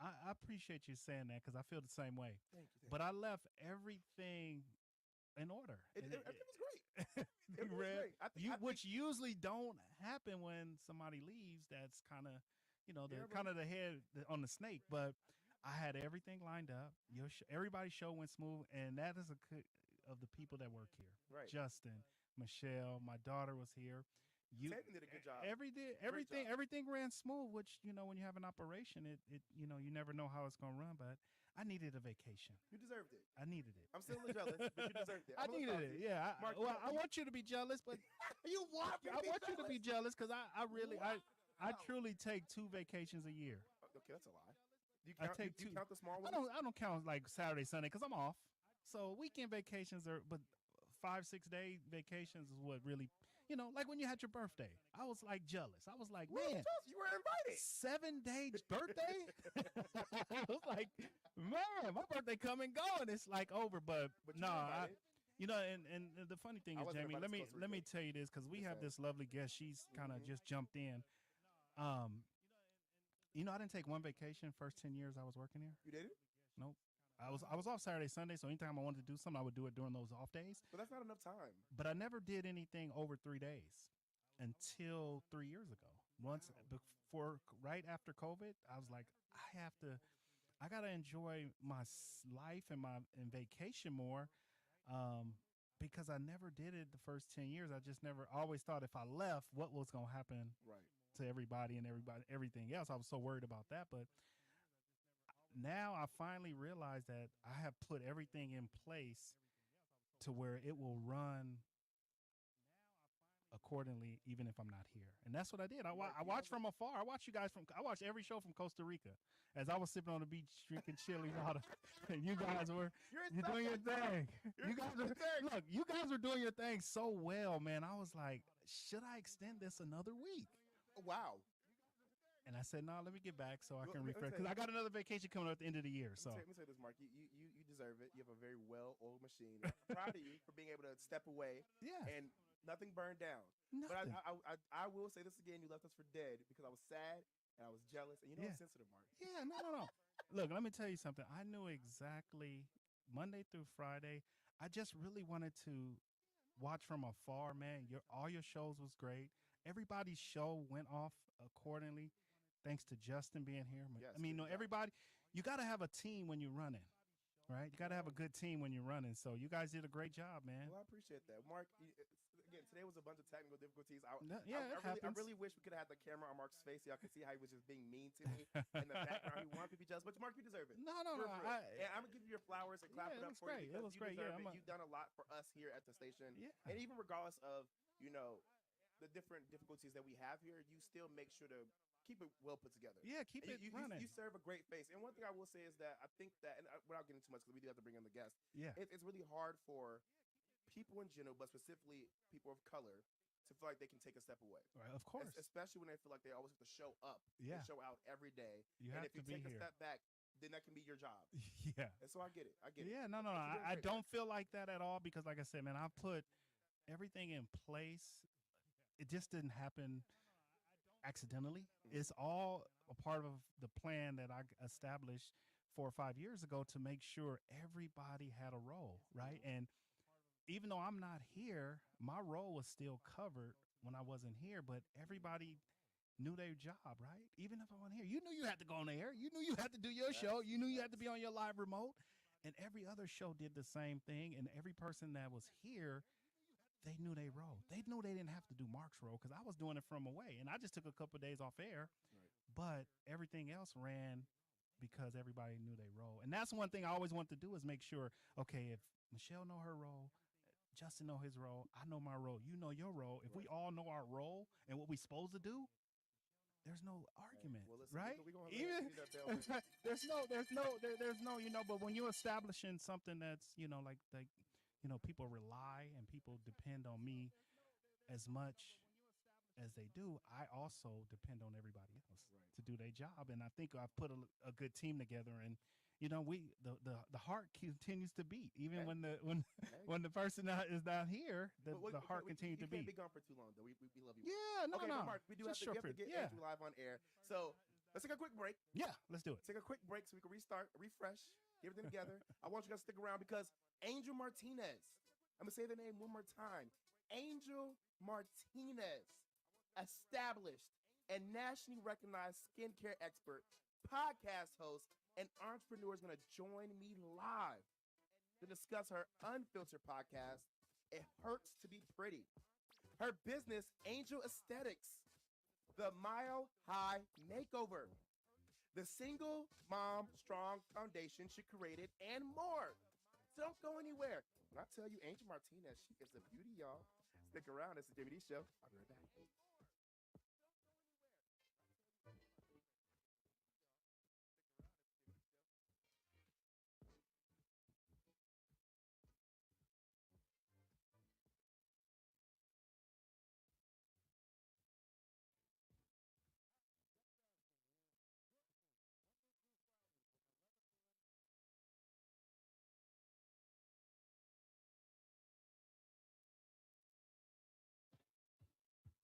I appreciate you saying that because I feel the same way. Thank you. But I left everything in order. Everything was great. It was great. I think, which usually don't happen when somebody leaves. That's kind of, the head on the snake. But I had everything lined up. Everybody's show went smooth, and that is of the people that work here. Right. Justin, Michelle, my daughter was here. Tatum did a good job. Everything ran smooth. Which when you have an operation, it you never know how it's gonna run. But I needed a vacation. You deserved it. I needed it. I'm still jealous, but you deserved it. I needed it. Yeah. Mark, I want you to be jealous, but you want me to I want you to be jealous because I truly take 2 vacations a year. Okay, that's a lie. Do you count the small ones? I don't count like Saturday, Sunday because I'm off. So weekend vacations but 5-6 day vacations is what really, like when you had your birthday. I was like jealous. I was like, man, you were invited. 7-day birthday. I was like, man, my birthday come and go, and it's like over. But no, and the funny thing is, Jamie, let me tell you this because we have this lovely guest. She's kind of just jumped in. I didn't take one vacation first 10 years I was working here. You didn't? Nope. I was off Saturday, Sunday, so anytime I wanted to do something, I would do it during those off days. But that's not enough time. But I never did anything over 3 days until 3 years ago. Once before, right after COVID, I was like, I gotta enjoy my life and vacation more, because I never did it the first 10 years. I just never always thought if I left, what was gonna happen to everybody and everything else. I was so worried about that, but now I finally realized that I have put everything in place to where it will run accordingly, even if I'm not here. And that's what I did. I watched from afar. I watched every show from Costa Rica as I was sipping on the beach, drinking chili water. And you guys were doing your thing. You guys were doing your thing so well, man. I was like, should I extend this another week? Wow. And I said, no, let me get back so I can refresh. Because I got another vacation coming up at the end of the year. So let me say this, Mark. You deserve it. You have a very well-oiled machine. I'm proud of you for being able to step away. Yeah. And nothing burned down. Nothing. But I will say this again. You left us for dead because I was sad and I was jealous. And it's sensitive, Mark. Yeah, no. Look, let me tell you something. I knew exactly Monday through Friday. I just really wanted to watch from afar, man. All your shows was great. Everybody's show went off accordingly. Thanks to Justin being here. Yes, everybody, you got to have a team when you're running, right? You got to have a good team when you're running. So you guys did a great job, man. Well, I appreciate that. Mark, again, today was a bunch of technical difficulties. I really wish we could have had the camera on Mark's face so y'all could see how he was just being mean to me in the background. He wanted to be jealous. But Mark, you deserve it. No. And I'm going to give you your flowers and clap it up for you. It was great. You've done a lot for us here at the station. Yeah. And even regardless of, the different difficulties that we have here, you still make sure to keep it well put together. Yeah, keep it running. You serve a great face. And one thing I will say is that I think that, and without getting too much, because we do have to bring in the guest, it's really hard for people in general, but specifically people of color, to feel like they can take a step away. Right, of course. Especially when they feel like they always have to show up and show out every day. And if you take a step back, then that can be your job. Yeah. And so I get it. Yeah, no. I don't feel like that at all because, like I said, man, I put everything in place. It just didn't happen accidentally. It's all a part of the plan that I established 4 or 5 years ago to make sure everybody had a role, right? And even though I'm not here, my role was still covered when I wasn't here, but everybody knew their job, right? Even if I wasn't here, you knew you had to go on the air. You knew you had to do your show. You knew you had to be on your live remote. And every other show did the same thing. And every person that was here, they knew their role. They knew they didn't have to do Mark's role because I was doing it from away. And I just took a couple of days off air. Right. But everything else ran because everybody knew their role. And that's one thing I always want to do is make sure, okay, if Michelle know her role, Justin know his role, I know my role, you know your role. If we all know our role and what we're supposed to do, there's no argument, well, listen, right? Even there's no, but when you're establishing something that's, like, people rely and people depend on me as much as they do, I also depend on everybody else to do their job. And I think I've put a good team together, and the heart continues to beat even when the person is not here. The heart continues to beat. You can't be gone for too long, though. We love you. Yeah, no. Mark, we do have to get Andrew live on air. So let's take a quick break. Yeah, let's do it. Take a quick break so we can restart, refresh, get everything together. I want you guys to stick around because Angel Martinez, I'm going to say the name one more time. Angel Martinez, established and nationally recognized skincare expert, podcast host, and entrepreneur, is going to join me live to discuss her unfiltered podcast, It Hurts to Be Pretty. Her business, Angel Aesthetics, the Mile High Makeover, the Single Mom Strong Foundation she created, and more. So don't go anywhere. When I tell you Angel Martinez, she is a beauty, y'all. Stick around. It's the Jaime Dee Show. I'll be right back.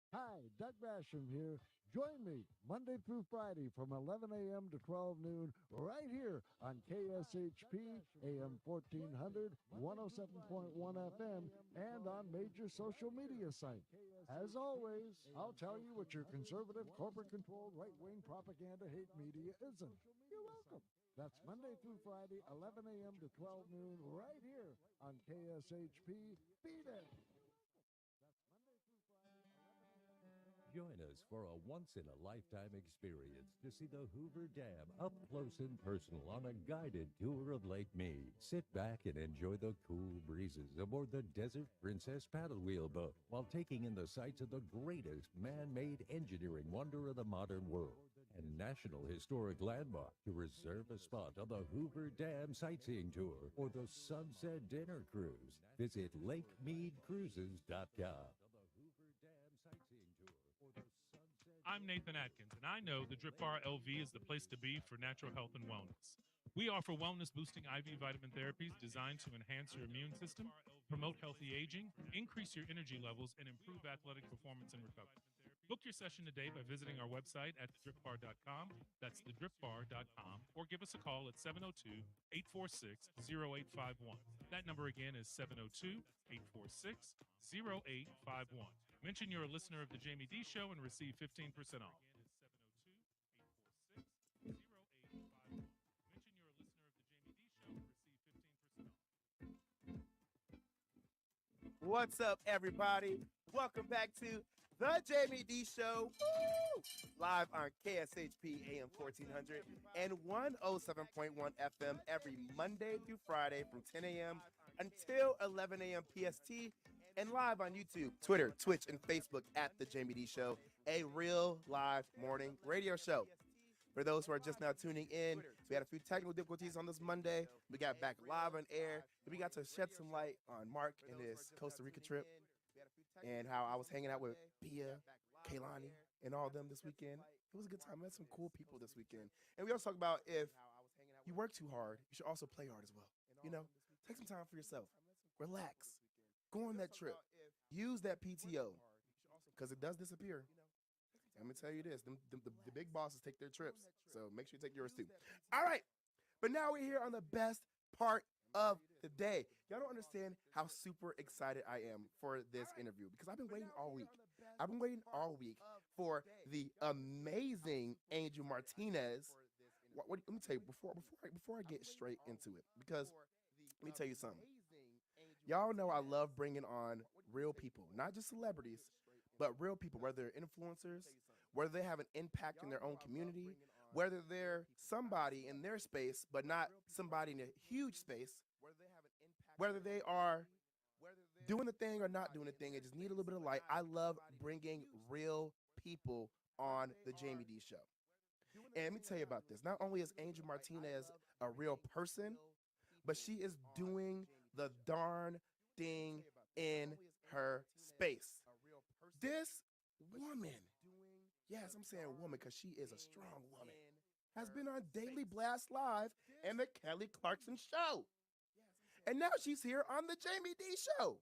Hi, Doug Basham here. Join me Monday through Friday from 11 a.m. to 12 noon right here on KSHP AM 1400, 107.1 FM, and on major social media sites. As always, I'll tell you what your conservative, corporate-controlled, right-wing propaganda hate media isn't. You're welcome. That's Monday through Friday, 11 a.m. to 12 noon right here on KSHP. Be there. Join us for a once-in-a-lifetime experience to see the Hoover Dam up close and personal on a guided tour of Lake Mead. Sit back and enjoy the cool breezes aboard the Desert Princess paddle wheel boat while taking in the sights of the greatest man-made engineering wonder of the modern world and National Historic Landmark. To reserve a spot on the Hoover Dam Sightseeing Tour or the Sunset Dinner Cruise, visit LakeMeadCruises.com. I'm Nathan Atkins, and I know the Drip Bar LV is the place to be for natural health and wellness. We offer wellness-boosting IV vitamin therapies designed to enhance your immune system, promote healthy aging, increase your energy levels, and improve athletic performance and recovery. Book your session today by visiting our website at thedripbar.com. That's thedripbar.com, or give us a call at 702-846-0851. That number again is 702-846-0851. Mention you're a listener of the Jaime Dee Show and receive 15% off. What's up, everybody? Welcome back to the Jaime Dee Show. Woo! Live on KSHP AM 1400 and 107.1 FM every Monday through Friday from 10 a.m. until 11 a.m. PST. And live on YouTube, Twitter, Twitch, and Facebook at The Jaime Dee Show, a real live morning radio show. For those who are just now tuning in, we had a few technical difficulties on this Monday. We got back live on air. We got to shed some light on Mark and his Costa Rica trip and how I was hanging out with Bia, Kaylani, and all of them this weekend. It was a good time. We met some cool people this weekend. And we also talked about if you work too hard, you should also play hard as well. You know, take some time for yourself. Relax. Go on that trip. Use that PTO because it does disappear. I'm going to tell you this. The big bosses take their trips, so make sure you take yours too. All right. But now we're here on the best part of the day. Y'all don't understand how super excited I am for this interview because I've been waiting all week. I've been waiting all week for the amazing Angel Martinez. Let me tell you, before I get straight into it, because let me tell you something. Y'all know I love bringing on real people, not just celebrities, but real people, whether they're influencers, whether they have an impact in their own community, whether they're somebody in their space, but not somebody in a huge space, whether they are doing the thing or not doing the thing, and just need a little bit of light. I love bringing real people on the Jaime Dee Show. And let me tell you about this. Not only is Angel Martinez a real person, but she is doing the darn thing in her space. This woman, yes, I'm saying woman because she is a strong woman, has been on Daily Blast Live and the Kelly Clarkson Show. And now she's here on the Jaime Dee Show.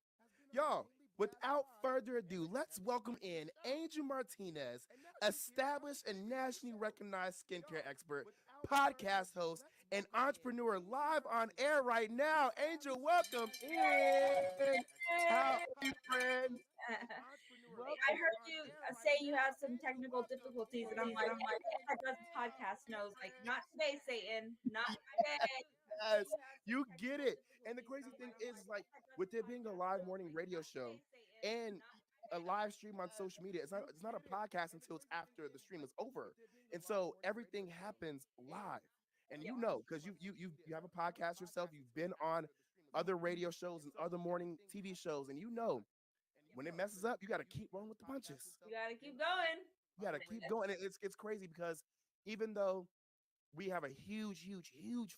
Y'all, Without further ado, let's welcome in Angel Martinez, established and nationally recognized skincare expert, podcast host, and entrepreneur live on air right now. Angel, welcome in. How are you, friend? I heard you say you have some technical difficulties, and I'm like, everyone that does a podcast knows, like, not today, Satan, not today. Yes, you get it. And the crazy thing is, like, with it being a live morning radio show and a live stream on social media, it's not a podcast until it's after the stream is over. And so everything happens live. And you know, because you have a podcast yourself, you've been on other radio shows and other morning TV shows, and you know when it messes up, you got to keep rolling with the punches. You gotta keep going. You got to keep going. And it's crazy because even though we have a huge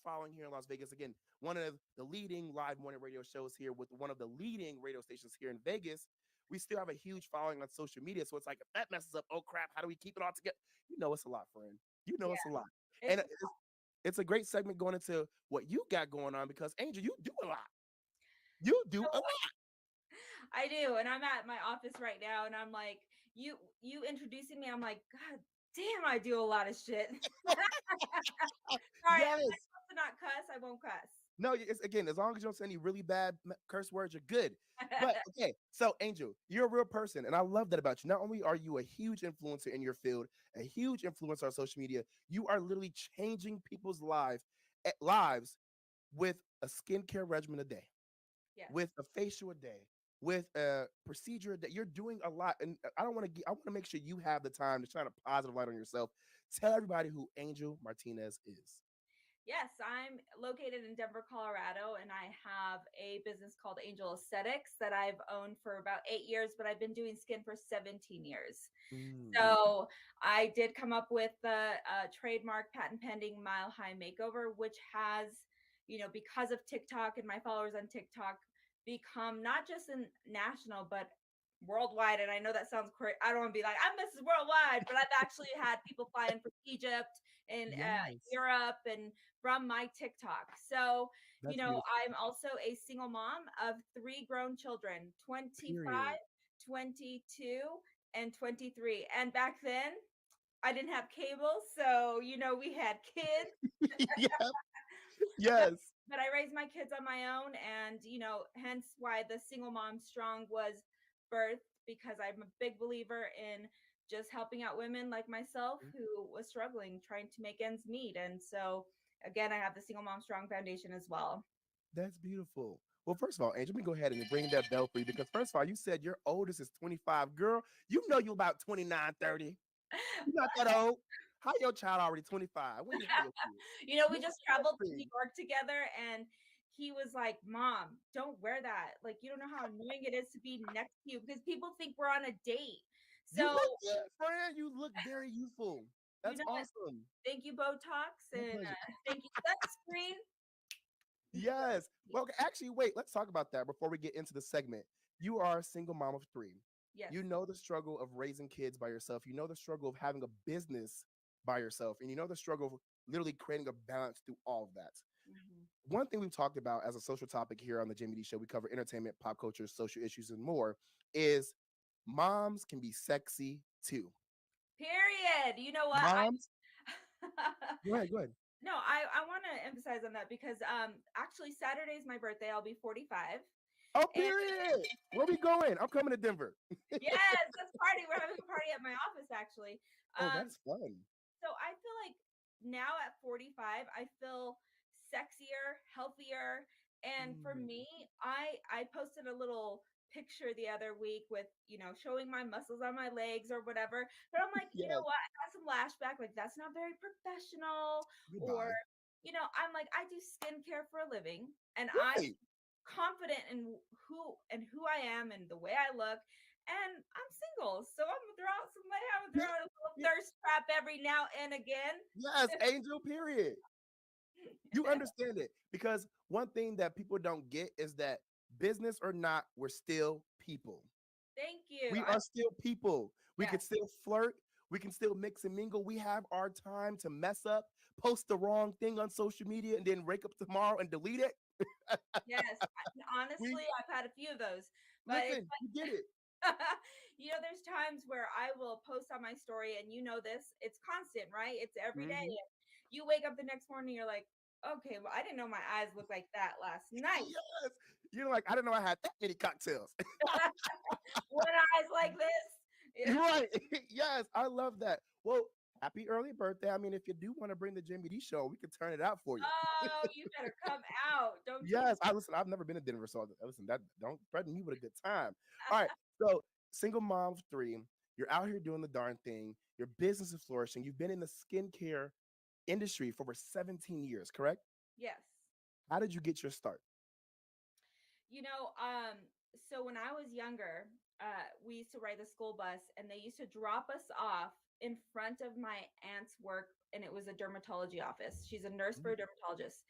following here in Las Vegas. Again, one of the leading live morning radio shows here with one of the leading radio stations here in Vegas. We still have a huge following on social media. So it's like, if that messes up, oh crap, how do we keep it all together? You know, it's a lot, friend. You know, it's a lot. And it's a great segment going into what you got going on because, Angel, you do a lot. You do a lot. I do. And I'm at my office right now, and I'm like, you introducing me, I'm like, God damn, I do a lot of shit. Sorry, Yes. I'm supposed to not cuss. I won't cuss. No, it's, again, as long as you don't say any really bad curse words, you're good. But okay, so Angel, you're a real person, and I love that about you. Not only are you a huge influencer in your field, a huge influencer on social media, you are literally changing people's lives with a skincare regimen a day, with a facial a day, with a procedure a day. You're doing a lot, and I want to make sure you have the time to shine a positive light on yourself. Tell everybody who Angel Martinez is. Yes, I'm located in Denver, Colorado, and I have a business called Angel Aesthetics that I've owned for about 8 years, but I've been doing skin for 17 years. So I did come up with the trademark patent pending Mile High Makeover, which has, because of TikTok and my followers on TikTok, become not just in national, but worldwide. And I know that sounds crazy. I don't want to be like, I'm Mrs. Worldwide, but I've actually had people fly in from Egypt and Europe and from my TikTok. So, I'm also a single mom of 3 grown children, 25, 22, and 23. And back then, I didn't have cable. So, we had kids. Yes. But I raised my kids on my own. And, hence why the Single Mom Strong was birthed, because I'm a big believer in just helping out women like myself who was struggling, trying to make ends meet. And so, again, I have the Single Mom Strong Foundation as well. That's beautiful. Well, first of all, Angel, let me go ahead and ring that bell for you because, first of all, you said your oldest is 25. Girl, you know you're about 29, 30. You're not that old. How your child already 25? When you have your kid? We just traveled to New York together, and he was like, Mom, don't wear that. Like, you don't know how annoying it is to be next to you because people think we're on a date. So, you look good, friend. You look very youthful. That's awesome. Thank you, Botox, and thank you, sunscreen. Yes. Well, actually, wait. Let's talk about that before we get into the segment. You are a single mom of 3. Yes. You know the struggle of raising kids by yourself. You know the struggle of having a business by yourself, and you know the struggle of literally creating a balance through all of that. One thing we've talked about as a social topic here on the Jaime Dee Show, we cover entertainment, pop culture, social issues, and more, is moms can be sexy too. Period. You know what? Moms. Go ahead. No, I want to emphasize on that because actually Saturday is my birthday. I'll be 45. Oh, period. Where we going? I'm coming to Denver. Yes, let's party. We're having a party at my office, actually. Oh, that's fun. So I feel like now at 45, I feel sexier, healthier. And for me, I posted a little picture the other week with, showing my muscles on my legs or whatever. But I'm like, you know what? I got some lashback. Like, that's not very professional. Or, I'm like, I do skincare for a living. And I'm confident in who I am and the way I look. And I'm single, so I'm gonna throw out a little thirst trap every now and again. Yes, Angel, period. You understand it, because one thing that people don't get is that business or not, we're still people. Thank you. We are still people. We can still flirt. We can still mix and mingle. We have our time to mess up, post the wrong thing on social media, and then wake up tomorrow and delete it. Yes, honestly, I've had a few of those. But Listen, you get it. there's times where I will post on my story, and this, it's constant, right? It's every day. Mhm. And you wake up the next morning, you're like, okay, well, I didn't know my eyes looked like that last night. Yes. You're like, I didn't know I had that many cocktails. One eyes like this. Right. Yes, I love that. Well, happy early birthday. I mean, if you do want to bring the Jimmy D show, we can turn it out for you. Oh, you better come out. Don't you? Yes, I've never been to Denver, so listen, that don't threaten me with a good time. All right. So single mom of three, you're out here doing the darn thing. Your business is flourishing. You've been in the skincare industry for over 17 years, correct? Yes. How did you get your start? You know, so when I was younger, we used to ride the school bus, and they used to drop us off in front of my aunt's work, and it was a dermatology office. She's a nurse for a dermatologist.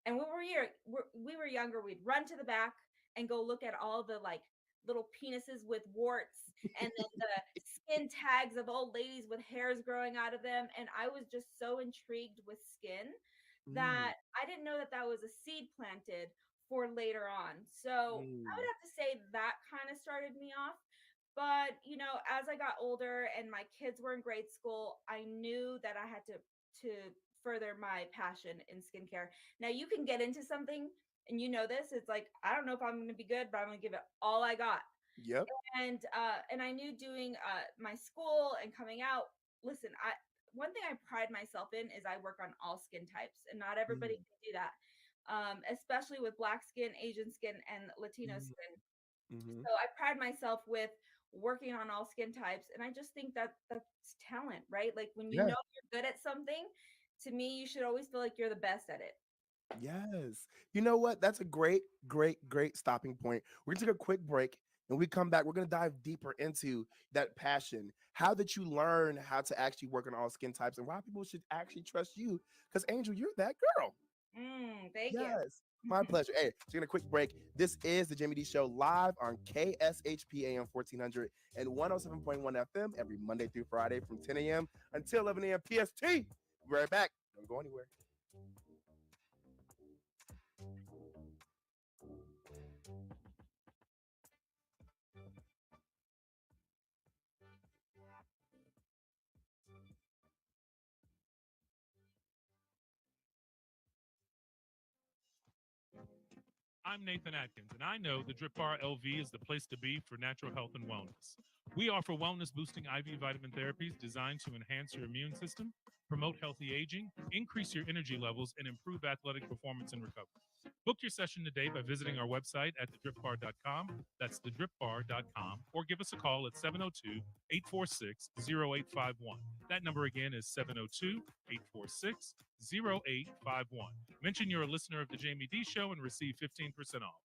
And when we were younger, we'd run to the back and go look at all the like little penises with warts, and then the skin tags of old ladies with hairs growing out of them. And I was just so intrigued with skin Mm, that I didn't know that that was a seed planted for later on. So I mm, would have to say that kind of started me off. But, as I got older and my kids were in grade school, I knew that I had to further my passion in skincare. Now you can get into something, and this, it's like, I don't know if I'm going to be good, but I'm going to give it all I got. yep. And I knew doing my school and coming out. Listen, I one thing I pride myself in is I work on all skin types, and not everybody Mm, can do that. Especially with Black skin, Asian skin, and Latino mm, skin. mhm. So I pride myself with working on all skin types, and I just think that that's talent, right? Like when you Yeah. know you're good at something, to me, you should always feel like you're the best at it. Yes. You know what? That's a great, great, great stopping point. We're going to take a quick break. And we come back, we're going to dive deeper into that passion. How did you learn how to actually work on all skin types and why people should actually trust you? Because, Angel, you're that girl. Thank you. Yes. My pleasure. Hey, taking a quick break. This is the Jimmy D Show live on KSHP AM 1400 and 107.1 FM every Monday through Friday from 10 a.m. until 11 a.m. PST. We'll be right back. Don't go anywhere. I'm Nathan Atkins, and I know the Drip Bar LV is the place to be for natural health and wellness. We offer wellness boosting IV vitamin therapies designed to enhance your immune system, promote healthy aging, increase your energy levels, and improve athletic performance and recovery. Book your session today by visiting our website at thedripbar.com. That's thedripbar.com, or give us a call at 702 846 0851. That number again is 702 846 0851. Mention you're a listener of The Jamie D Show and receive 15% off.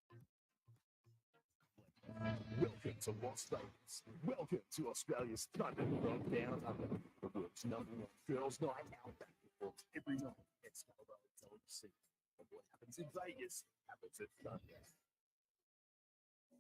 Welcome to Las Vegas. Welcome to Australia's thunder from down under. The world's #1 girls' night out back and forth every night at Scarborough Television. And what happens in Vegas happens at Thunder.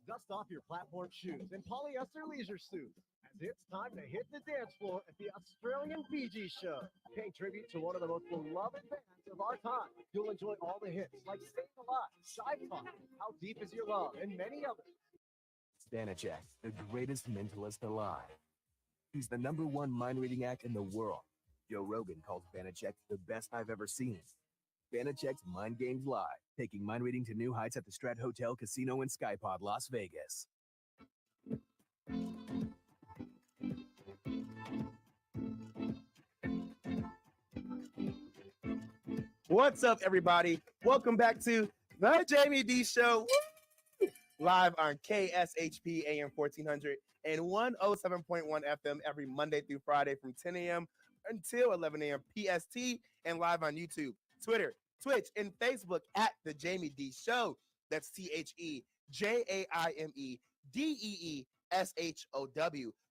Dust off your platform shoes and polyester leisure suits, as it's time to hit the dance floor at the Australian Fiji Show. Paying tribute to one of the most beloved bands of our time, you'll enjoy all the hits like Staying Alive, Shy Talk, How Deep Is Your Love, and many others. Banachek, the greatest mentalist alive. He's the #1 mind-reading act in the world. Joe Rogan calls Banachek the best I've ever seen. Banachek's Mind Games Live, taking mind reading to new heights at the Strat Hotel, Casino, and Skypod, Las Vegas. What's up, everybody? Welcome back to the Jamie D Show, live on KSHP AM 1400 and 107.1 FM every Monday through Friday from 10 a.m. until 11 a.m. PST, and live on YouTube, Twitter, Twitch, and Facebook at the Jamie D Show. That's TheJaimedEeshow.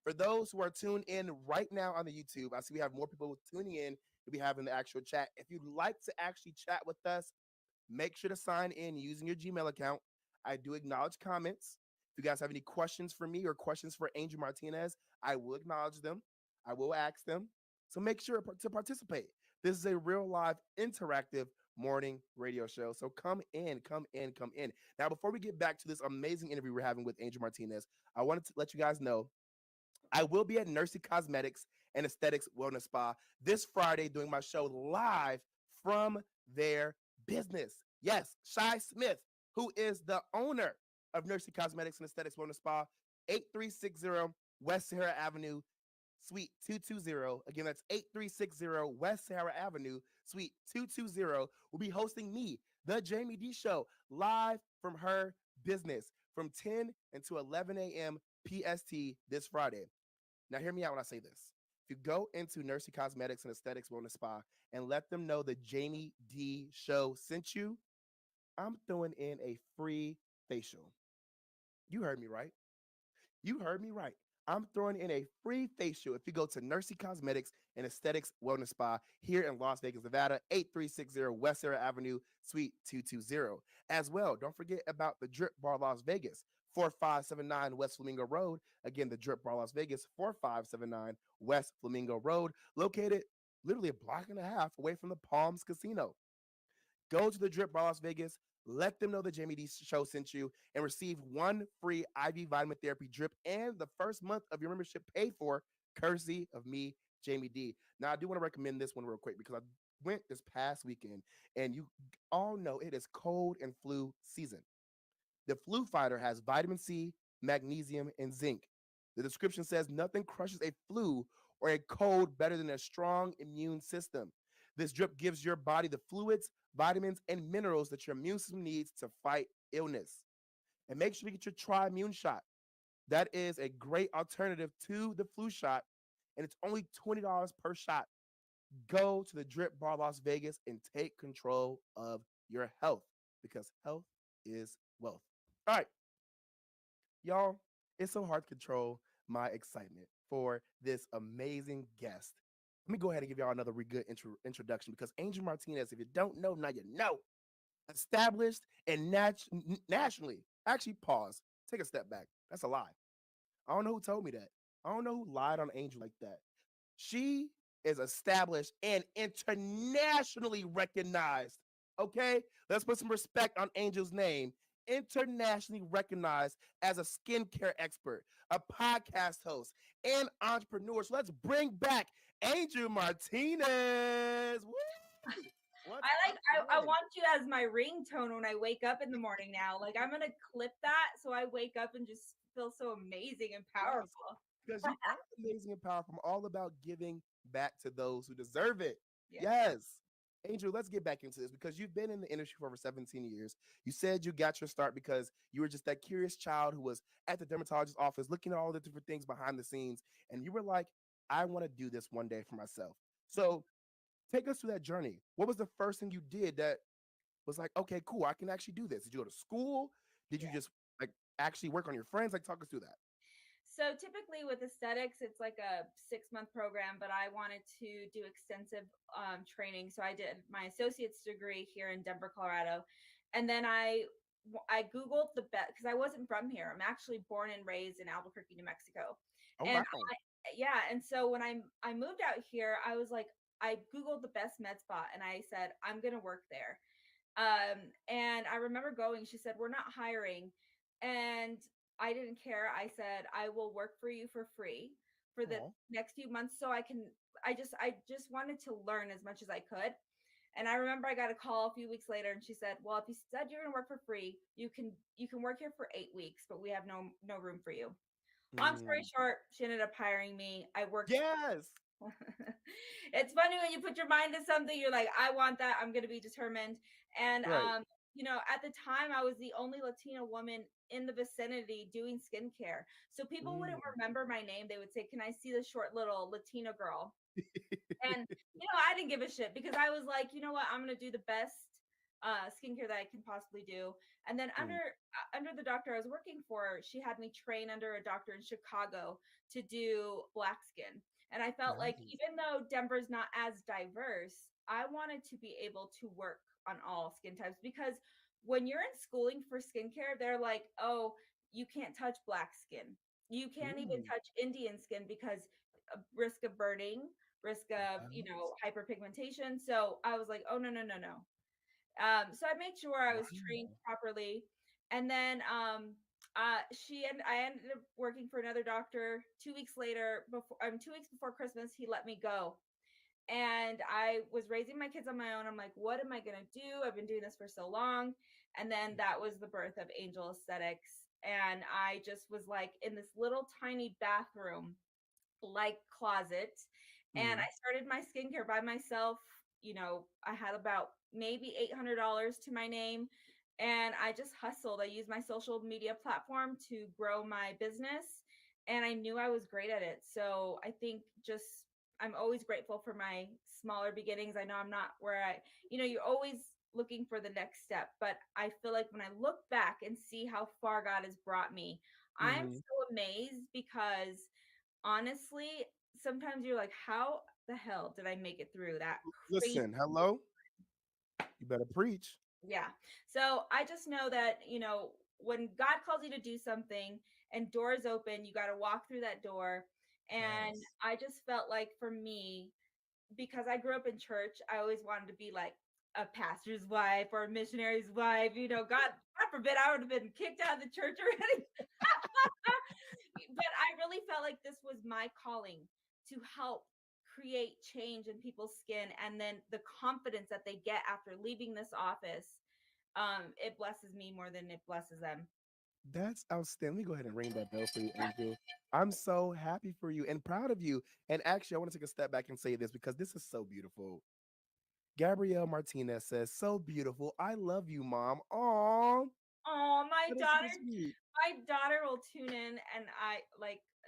For those who are tuned in right now on the YouTube, I see we have more people tuning in to be having the actual chat. If you'd like to actually chat with us, make sure to sign in using your Gmail account. I do acknowledge comments. If you guys have any questions for me or questions for Angel Martinez, I will acknowledge them. I will ask them. So make sure to participate. This is a real live interactive morning radio show. So come in, come in, come in. Now, before we get back to this amazing interview we're having with Angel Martinez, I wanted to let you guys know I will be at Nursey Cosmetics and Aesthetics Wellness Spa this Friday doing my show live from their business. Yes, Shy Smith, who is the owner of Nursey Cosmetics and Aesthetics Wellness Spa, 8360 West Sahara Avenue, Suite 220. Again, that's 8360 West Sahara Avenue, Suite 220. Will be hosting me, the Jaime Dee Show, live from her business from 10 until 11 a.m. PST this Friday. Now, hear me out when I say this. If you go into Nursey Cosmetics and Aesthetics Wellness Spa and let them know the Jaime Dee Show sent you, I'm throwing in a free facial. You heard me right. You heard me right. I'm throwing in a free facial if you go to Nursey Cosmetics and Aesthetics Wellness Spa here in Las Vegas, Nevada, 8360 West Sarah Avenue, Suite 220. As well, don't forget about the Drip Bar Las Vegas, 4579 West Flamingo Road. Again, the Drip Bar Las Vegas, 4579 West Flamingo Road, located literally a block and a half away from the Palms Casino. Go to the Drip Bar Las Vegas. Let them know the Jaime Dee Show sent you and receive one free IV vitamin therapy drip and the first month of your membership paid for, courtesy of me, Jaime Dee. Now, I do want to recommend this one real quick because I went this past weekend and you all know it is cold and flu season. The Flu Fighter has vitamin C, magnesium, and zinc. The description says nothing crushes a flu or a cold better than a strong immune system. This drip gives your body the fluids, vitamins, and minerals that your immune system needs to fight illness. And make sure you get your Tri-Immune shot. That is a great alternative to the flu shot, and it's only $20 per shot. Go to the Drip Bar Las Vegas and take control of your health because health is wealth. All right, y'all, it's so hard to control my excitement for this amazing guest. Let me go ahead and give y'all another good introduction because Angel Martinez, if you don't know, now you know. Established and nationally, actually, pause, take a step back. That's a lie. I don't know who told me that. I don't know who lied on Angel like that. She is established and internationally recognized. Okay? Let's put some respect on Angel's name. Internationally recognized as a skincare expert, a podcast host, and entrepreneur. So let's bring back Angel Martinez. Woo! I want you as my ringtone when I wake up in the morning now. Like I'm gonna clip that so I wake up and just feel so amazing and powerful. Because you are amazing and powerful. I'm all about giving back to those who deserve it. Yeah. Yes. Angel, let's get back into this because you've been in the industry for over 17 years. You said you got your start because you were just that curious child who was at the dermatologist's office looking at all the different things behind the scenes. And you were like, I want to do this one day for myself. So take us through that journey. What was the first thing you did that was like, okay, cool, I can actually do this? Did you go to school? Did you just like actually work on your friends? Like, talk us through that. So typically with aesthetics, it's like a 6-month program, but I wanted to do extensive training. So I did my associate's degree here in Denver, Colorado. And then I Googled the best because I wasn't from here. I'm actually born and raised in Albuquerque, New Mexico. Oh, And wow. and so when I moved out here, I was like, I Googled the best med spa and I said, I'm going to work there. And I remember going, she said, we're not hiring. And I didn't care. I said, I will work for you for free for the next few months. So I just wanted to learn as much as I could. And I remember I got a call a few weeks later and she said, well, if you said you're going to work for free, you can work here for 8 weeks, but we have no room for you. Long story short, she ended up hiring me. I worked. Yes. It's funny when you put your mind to something, you're like, I want that. I'm going to be determined. And, at the time I was the only Latina woman in the vicinity doing skincare. So people wouldn't remember my name. They would say, can I see the short little Latina girl? And, I didn't give a shit because I was like, you know what? I'm going to do the best skincare that I can possibly do. And then under the doctor I was working for, she had me train under a doctor in Chicago to do black skin. And I felt like even though Denver's not as diverse, I wanted to be able to work on all skin types because when you're in schooling for skincare, they're like, oh, you can't touch black skin. You can't even touch Indian skin because of risk of burning, risk of, hyperpigmentation. So I was like, oh, no, no, no, no. So I made sure I was trained Wow. properly. And then I ended up working for another doctor 2 weeks later, 2 weeks before Christmas, he let me go. And I was raising my kids on my own. I'm like, what am I going to do? I've been doing this for so long. And then that was the birth of Angel Aesthetics. And I just was like in this little tiny bathroom like closet. And Mhm. I started my skincare by myself. I had about maybe $800 to my name. And I just hustled. I used my social media platform to grow my business. And I knew I was great at it. So I think I'm always grateful for my smaller beginnings. I know I'm not where you're always looking for the next step. But I feel like when I look back and see how far God has brought me, I'm Mhm. so amazed because honestly, sometimes you're like, how the hell did I make it through that crazy? Listen, hello. You better preach. Yeah. So I just know that, when God calls you to do something and doors open, you got to walk through that door. And Yes. I just felt like for me, because I grew up in church, I always wanted to be like a pastor's wife or a missionary's wife. God forbid I would have been kicked out of the church already. But I really felt like this was my calling to help create change in people's skin, and then the confidence that they get after leaving this office, it blesses me more than it blesses them. That's outstanding. Let me go ahead and ring that bell for you, Angel. I'm so happy for you and proud of you. And actually, I want to take a step back and say this because this is so beautiful. Gabrielle Martinez says, "So beautiful. I love you, mom." Aw, Oh, that is super sweet. my daughter will tune in, and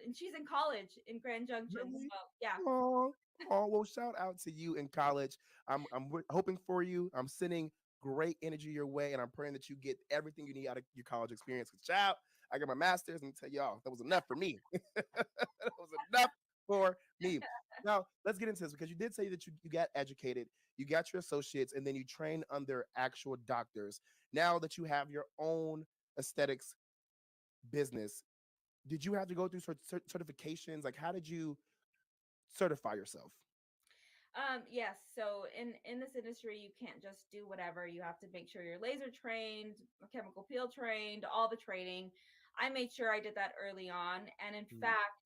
and she's in college in Grand Junction. Really? So yeah. Oh, oh. Well, shout out to you in college. I'm hoping for you. I'm sending great energy your way, and I'm praying that you get everything you need out of your college experience. Because, child, I got my master's, and tell y'all that was enough for me. That was enough for me. Now, let's get into this because you did say that you got educated, you got your associates, and then you train under actual doctors. Now that you have your own aesthetics business, did you have to go through certifications? Like, how did you certify yourself? Yes. So in this industry, you can't just do whatever. You have to make sure you're laser trained, chemical peel trained, all the training. I made sure I did that early on, and in Mm. fact,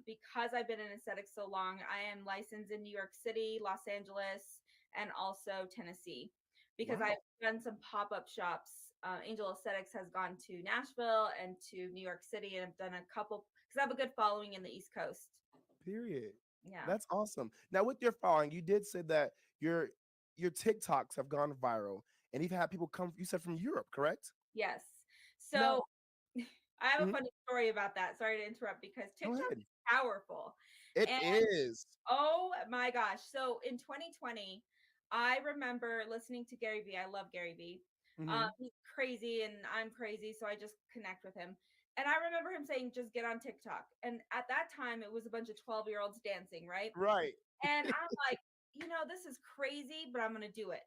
because I've been in aesthetics so long, I am licensed in New York City, Los Angeles, and also Tennessee. Because Wow. I've done some pop up shops. Angel Aesthetics has gone to Nashville and to New York City, and I've done a couple because I have a good following in the East Coast. Period. Yeah. That's awesome. Now, with your following, you did say that your TikToks have gone viral, and you've had people come. You said from Europe, correct? Yes. Now, So I have a mhm, funny story about that. Sorry to interrupt because go TikTok ahead. is powerful. It And is. oh my gosh. So in 2020, I remember listening to Gary Vee. I love Gary Vee. Mhm. He's crazy and I'm crazy. So I just connect with him. And I remember him saying, just get on TikTok. And at that time, it was a bunch of 12-year-olds dancing, right? Right. And I'm like, this is crazy, but I'm going to do it.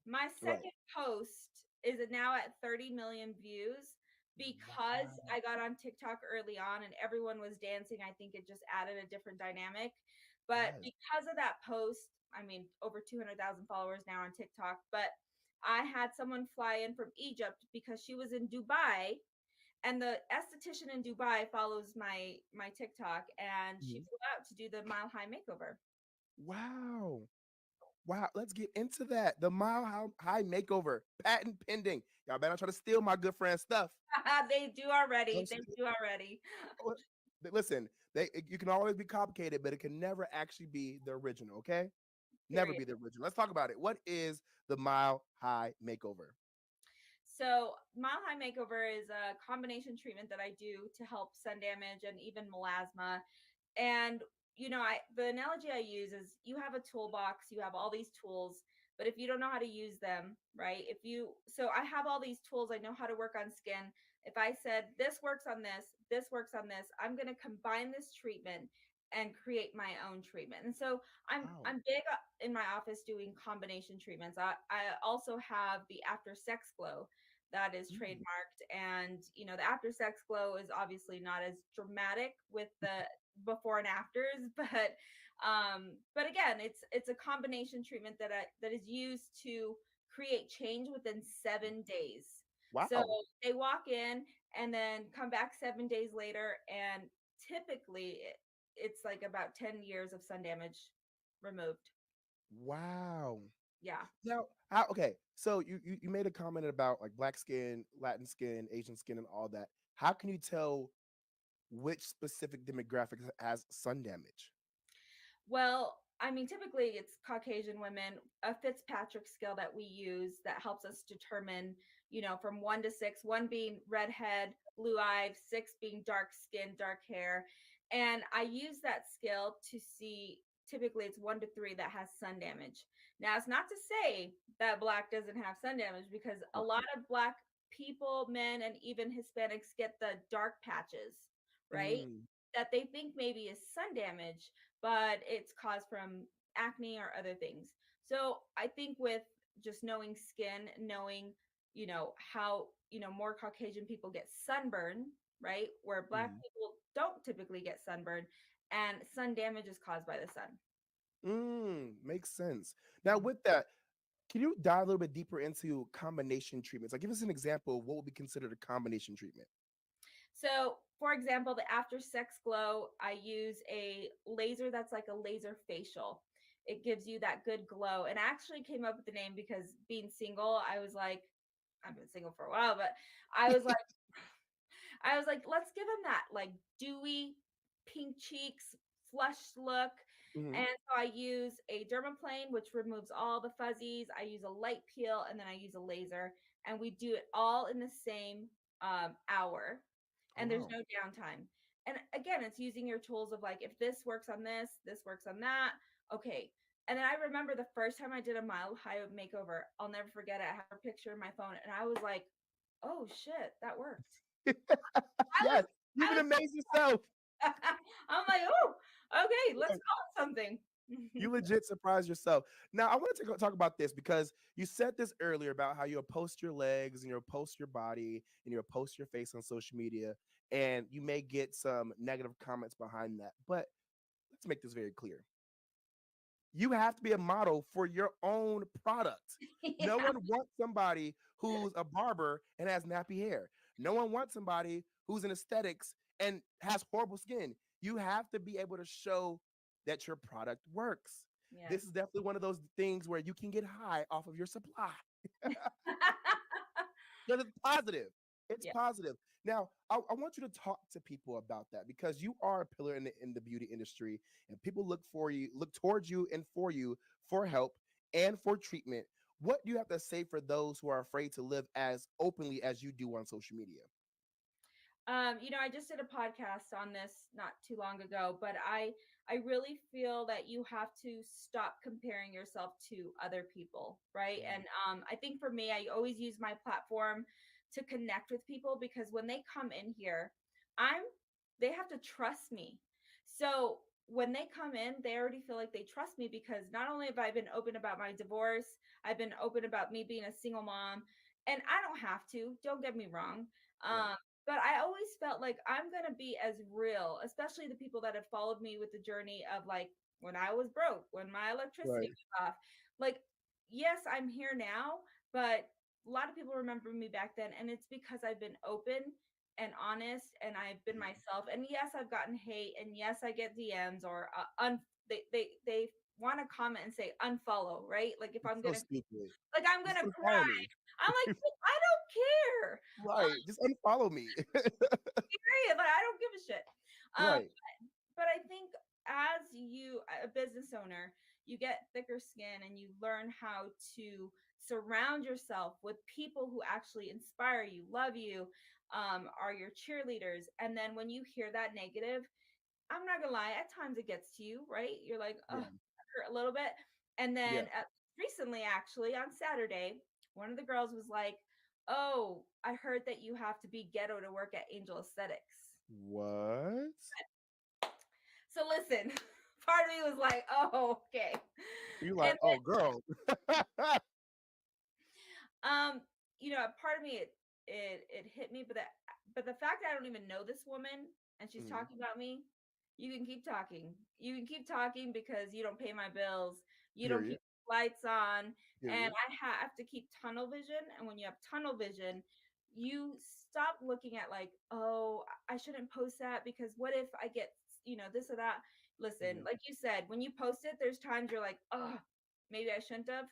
My Right. second post is now at 30 million views because Wow. I got on TikTok early on and everyone was dancing. I think it just added a different dynamic. But Yes. because of that post, I mean, over 200,000 followers now on TikTok, but I had someone fly in from Egypt because she was in Dubai, and the esthetician in Dubai follows my TikTok, and she Mhm. flew out to do the Mile High Makeover. Wow. Wow. Let's get into that. The High Makeover, patent pending. Y'all better not try to steal my good friend's stuff. They do already. I'm They serious. do already. Oh, listen, you can always be complicated, but it can never actually be the original. Okay. Never Period. be the original. Let's talk about it. What is the Mile High Makeover? So, Mile High Makeover is a combination treatment that I do to help sun damage and even melasma. And the analogy I use is you have a toolbox, you have all these tools, but if you don't know how to use them, right? So I have all these tools, I know how to work on skin. If I said this works on this works on this, I'm going to combine this treatment and create my own treatment. And so Wow. I'm big in my office doing combination treatments. I also have the after sex glow that is trademarked. And the after sex glow is obviously not as dramatic with the before and afters, but again, it's a combination treatment that is used to create change within 7 days. So Wow. they walk in and then come back 7 days later, and typically it's like about 10 years of sun damage removed. Wow. Yeah. Now, how? Okay, so you made a comment about like black skin, Latin skin, Asian skin, and all that. How can you tell which specific demographic has sun damage? Well, I mean, typically it's Caucasian women, a Fitzpatrick scale that we use that helps us determine, from 1 to 6, one being redhead, blue eyed, 6 being dark skin, dark hair. And I use that scale to see, typically it's 1 to 3 that has sun damage. Now, it's not to say that black doesn't have sun damage, because a lot of black people, men, and even Hispanics get the dark patches, right? Mm, That they think maybe is sun damage, but it's caused from acne or other things. So I think with just knowing skin, knowing, how, more Caucasian people get sunburn, right? Where black mm, people don't typically get sunburn, and sun damage is caused by the sun. makes sense. Now, with that, can you dive a little bit deeper into combination treatments? Like, give us an example of what would be considered a combination treatment. So, for example, the after sex glow, I use a laser that's like a laser facial. It gives you that good glow. And I actually came up with the name because being single, I was like, I've been single for a while, but I was like, let's give him that like dewy, pink cheeks, flushed look. Hmm. And so I use a dermaplane, which removes all the fuzzies. I use a light peel, and then I use a laser, and we do it all in the same hour. Oh And there's wow. no downtime. And again, it's using your tools of like, if this works on this works on that. Okay. And then I remember the first time I did a Mile High Makeover, I'll never forget it. I have a picture in my phone, and I was like, oh shit, that worked. I was Yes, you I can was amaze yourself. I'm like, oh, okay, let's call it something. You legit surprise yourself. Now, I want to talk about this because you said this earlier about how you'll post your legs and you'll post your body and you'll post your face on social media, and you may get some negative comments behind that. But let's make this very clear. You have to be a model for your own product. No Yeah. one wants somebody who's a barber and has nappy hair. No one wants somebody who's in aesthetics and has horrible skin. You have to be able to show that your product works. Yes. This is definitely one of those things where you can get high off of your supply. Because it's positive. It's Yeah. positive. Now, I want you to talk to people about that because you are a pillar in the beauty industry, and people look towards you and for you for help and for treatment. What do you have to say for those who are afraid to live as openly as you do on social media? I just did a podcast on this not too long ago, but I really feel that you have to stop comparing yourself to other people, right? Mm, And I think for me, I always use my platform to connect with people, because when they come in here, I'm they have to trust me. So when they come in, they already feel like they trust me, because not only have I been open about my divorce, I've been open about me being a single mom, and I don't have to. Don't get me wrong. right, Um, but I always felt like I'm going to be as real, especially the people that have followed me with the journey of like when I was broke, when my electricity right. was off. Like, yes, I'm here now, but a lot of people remember me back then. And it's because I've been open and honest, and I've been myself. And yes, I've gotten hate, and yes, I get DMs or they want to comment and say unfollow, right? Like if It's I'm so going to, stupid. like, I'm going Just to unfollow cry. me. I'm like, I don't care. Right. Just unfollow me. Period. Like, I don't give a shit. Um, Right. but I think as a business owner, you get thicker skin, and you learn how to surround yourself with people who actually inspire you, love you, are your cheerleaders. And then when you hear that negative, I'm not gonna lie, at times it gets to you, right? You're like, oh, Yeah. that hurt a little bit. And Yeah. then recently, actually, on Saturday, one of the girls was like, oh, I heard that you have to be ghetto to work at Angel Aesthetics. What? So listen, part of me was like, oh, okay. You And like, oh girl. um, part of me, it hit me. But the fact that I don't even know this woman and she's Mhm. talking about me, you can keep talking. You can keep talking because you don't pay my bills. You don't Period. keep lights on, and Period. I have to keep tunnel vision. And when you have tunnel vision, you stop looking at like, oh, I shouldn't post that because what if I get, this or that. Listen, Mhm. like you said, when you post it, there's times you're like, oh, maybe I shouldn't have.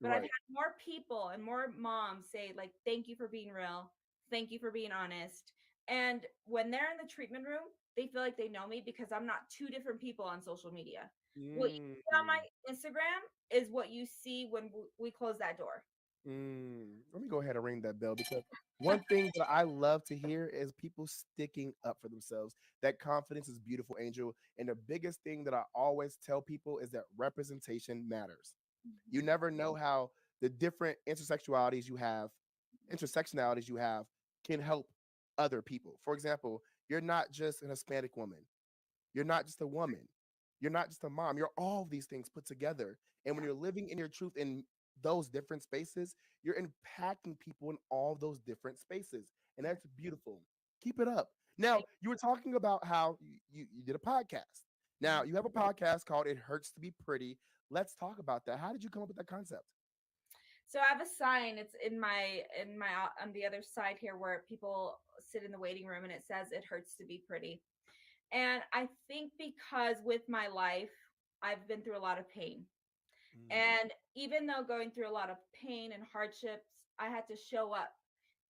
But I've Right. had more people and more moms say, like, thank you for being real. Thank you for being honest. And when they're in the treatment room, they feel like they know me because I'm not two different people on social media. What you see on my Mm. Instagram is what you see when we close that door. Let me go ahead and ring that bell because one thing that I love to hear is people sticking up for themselves. That confidence is beautiful, Angel. And the biggest thing that I always tell people is that representation matters. You Mhm. never know how the different intersectionalities you have can help other people. For example, you're not just an Hispanic woman. You're not just a woman. You're not just a mom. You're all these things put together. And when Yeah. you're living in your truth in those different spaces, you're impacting people in all those different spaces. And Right. that's beautiful. Keep it up. Now, Thank you were talking about how you did a podcast. Now, you. you have a podcast called It Hurts to Be Pretty. Let's talk about that. How did you come up with that concept? So I have a sign. It's in my on the other side here where people sit in the waiting room and it says it hurts to be pretty. And I think because with my life, I've been through a lot of pain. Mm, And even though going through a lot of pain and hardships, I had to show up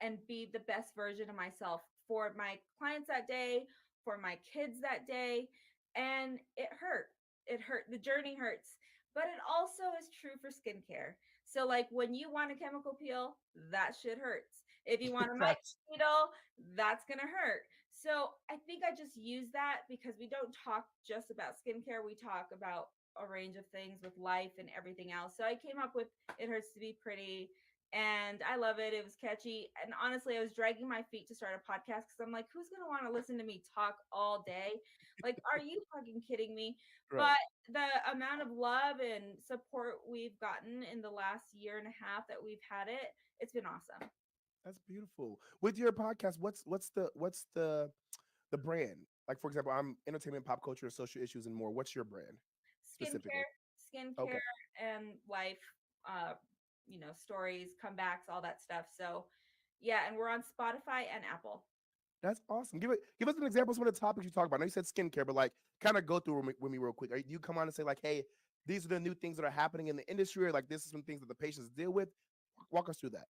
and be the best version of myself for my clients that day, for my kids that day. And it hurt. It hurt. The journey hurts. But it also is true for skincare. So, like when you want a chemical peel, that shit hurts. If you want a that's needle, that's going to hurt. So, I think I just use that because we don't talk just about skincare. We talk about a range of things with life and everything else. So I came up with It Hurts to Be Pretty and I love it. It was catchy. And honestly, I was dragging my feet to start a podcast because I'm like, who's going to want to listen to me talk all day? Like, are you fucking kidding me? right. But the amount of love and support we've gotten in the last year and a half that we've had it, it's been awesome. That's beautiful. With your podcast, what's the brand? Like for example, I'm entertainment, pop culture, social issues, and more. What's your brand specifically? Okay, Skincare and life, uh, stories, comebacks, all that stuff. So, yeah, and we're on Spotify and Apple. that's awesome. Give us an example of some of the topics you talk about. I know you said skincare, but like kind of go through with me real quick. Do you come on and say like, hey, these are the new things that are happening in the industry, or like this is some things that the patients deal with? Walk us through that.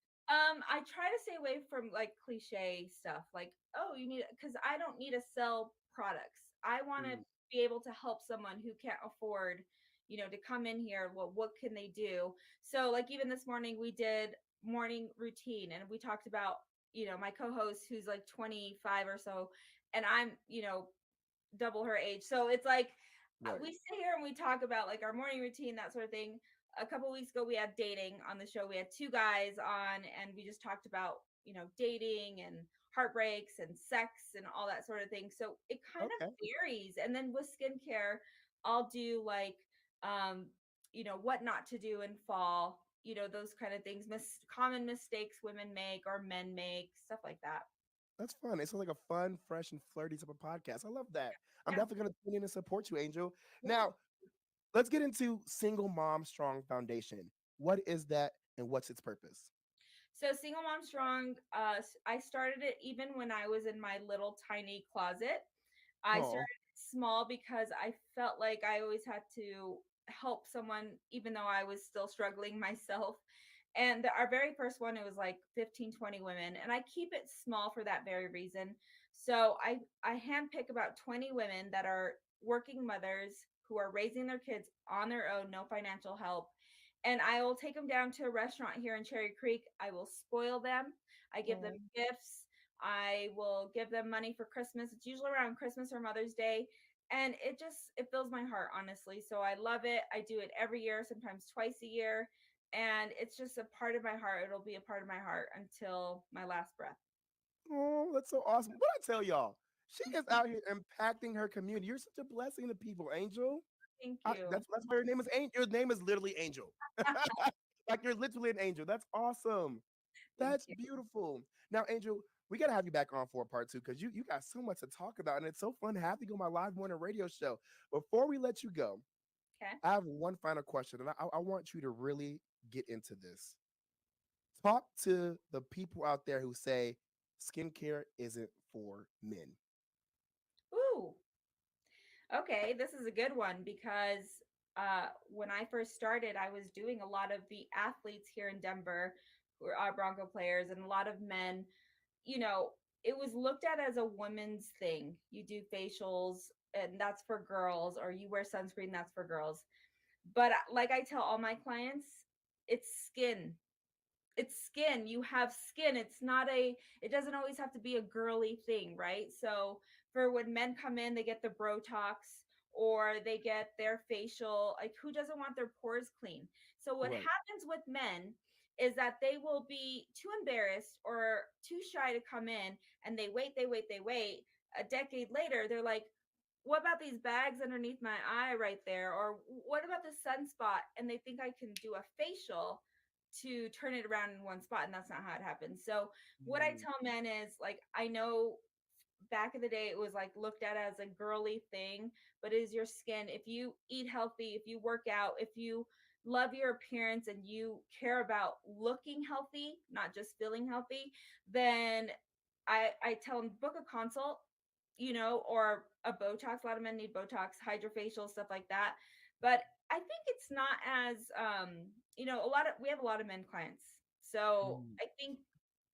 I try to stay away from like cliche stuff, like, oh, you need, because I don't need to sell products. I want to Mm, be able to help someone who can't afford, to come in here. Well, what can they do? So, like, even this morning, we did morning routine and we talked about, my co host who's like 25 or so, and I'm, double her age. So it's like right. we sit here and we talk about like our morning routine, that sort of thing. A couple weeks ago, we had dating on the show. We had two guys on, and we just talked about dating and heartbreaks and sex and all that sort of thing. So it kind of Okay. varies. And then with skincare, I'll do like what not to do in fall. Those kind of things, common mistakes women make or men make, stuff like that. That's fun. It sounds like a fun, fresh, and flirty type of podcast. I love that. I'm Yeah. definitely gonna tune in and support you, Angel. Yeah. Now, let's get into Single Mom Strong Foundation. What is that and what's its purpose? So Single Mom Strong, I started it even when I was in my little tiny closet. I Oh, started small because I felt like I always had to help someone, even though I was still struggling myself. And our very first one, it was like 15, 20 women. And I keep it small for that very reason. So I handpick about 20 women that are working mothers who are raising their kids on their own, no financial help. And I will take them down to a restaurant here in Cherry Creek. I will spoil them. I give them oh, gifts. I will give them money for Christmas. It's usually around Christmas or Mother's Day. And it fills my heart, honestly. So I love it. I do it every year, sometimes twice a year. And it's just a part of my heart. It'll be a part of my heart until my last breath. oh, that's so awesome. What I tell y'all, she is out here impacting her community. You're such a blessing to people, Angel. Thank you. That's why your name is Angel. Your name is literally Angel. Like you're literally an angel. That's awesome. Thank That's you. beautiful. Now, Angel, we gotta have you back on for a part two because you got so much to talk about, and it's so fun to have you on my live morning radio show. Before we let you go, Okay. I have one final question, and I want you to really get into this. Talk to the people out there who say skincare isn't for men. Ooh. Okay, this is a good one because when I first started, I was doing a lot of the athletes here in Denver who are Bronco players and a lot of men. You know, it was looked at as a woman's thing. You do facials and that's for girls, or you wear sunscreen, that's for girls. But like I tell all my clients, it's skin. It's skin. You have skin. It's not a, it doesn't always have to be a girly thing, right? So for when men come in, they get the Botox or they get their facial. Like, who doesn't want their pores clean? So what Right. happens with men is that they will be too embarrassed or too shy to come in, and they wait. A decade later, they're like, what about these bags underneath my eye right there? Or what about the sunspot? And they think I can do a facial to turn it around in one spot, and that's not how it happens. So what I Mm, tell men is, like, I know back in the day it was like looked at as a girly thing, but it is your skin. If you eat healthy, if you work out, if you love your appearance and you care about looking healthy, not just feeling healthy, then I tell them book a consult, or a Botox. A lot of men need Botox, hydrofacial, stuff like that. But I think it's not as we have a lot of men clients. So mm. I think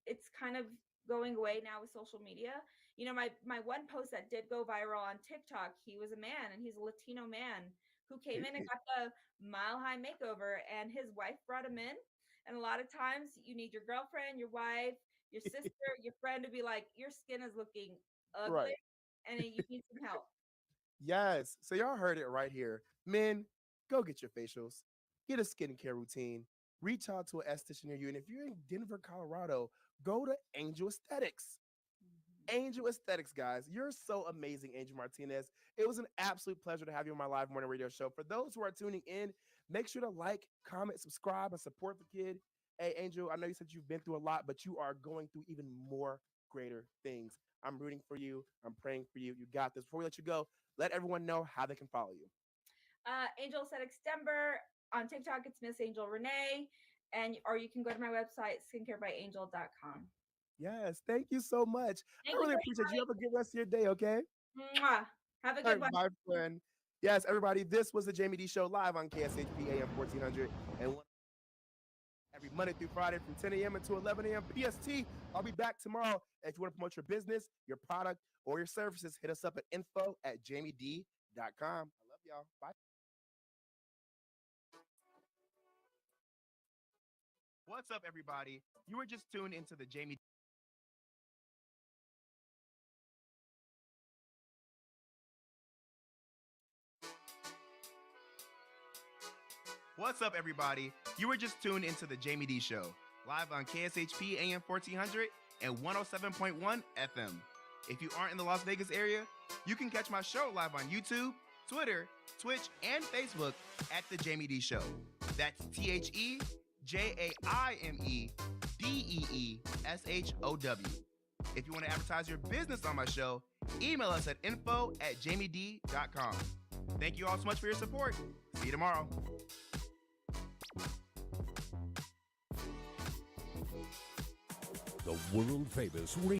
it's kind of going away now with social media. My one post that did go viral on TikTok, he was a man and he's a Latino man who came in and got the Mile High Makeover, and his wife brought him in. And a lot of times you need your girlfriend, your wife, your sister, your friend to be like, your skin is looking ugly Right. and you need some help. Yes. So y'all heard it right here. Men, go get your facials, get a skincare routine, reach out to an esthetician near you. And if you're in Denver, Colorado, go to Angel Aesthetics. Angel Aesthetics, guys. You're so amazing, Angel Martinez. It was an absolute pleasure to have you on my live morning radio show. For those who are tuning in, make sure to like, comment, subscribe, and support the kid. Hey, Angel, I know you said you've been through a lot, but you are going through even more greater things. I'm rooting for you. I'm praying for you. You got this. Before we let you go, let everyone know how they can follow you. Angel Aesthetics Denver. On TikTok, it's Miss Angel Renee. Or you can go to my website, skincarebyangel.com. Yes, thank you so much. I Thank you really for appreciate you. Have a good rest of your day, okay? Mwah. Have a All good right, one. my friend. Yes, everybody, this was the Jamie D Show live on KSHP AM 1400 and every Monday through Friday from 10 a.m. until 11 a.m. PST. I'll be back tomorrow. If you want to promote your business, your product, or your services, hit us up at info@jamied.com. I love y'all. Bye. What's up, everybody? You were just tuned into the Jamie. What's up, everybody? You were just tuned into the Jamie D Show, live on KSHP AM 1400 and 107.1 FM. If you aren't in the Las Vegas area, you can catch my show live on YouTube, Twitter, Twitch, and Facebook at The Jamie D Show. That's TheJaimeDeeshow. If you want to advertise your business on my show, email us at info@jamied.com. Thank you all so much for your support. See you tomorrow. The world famous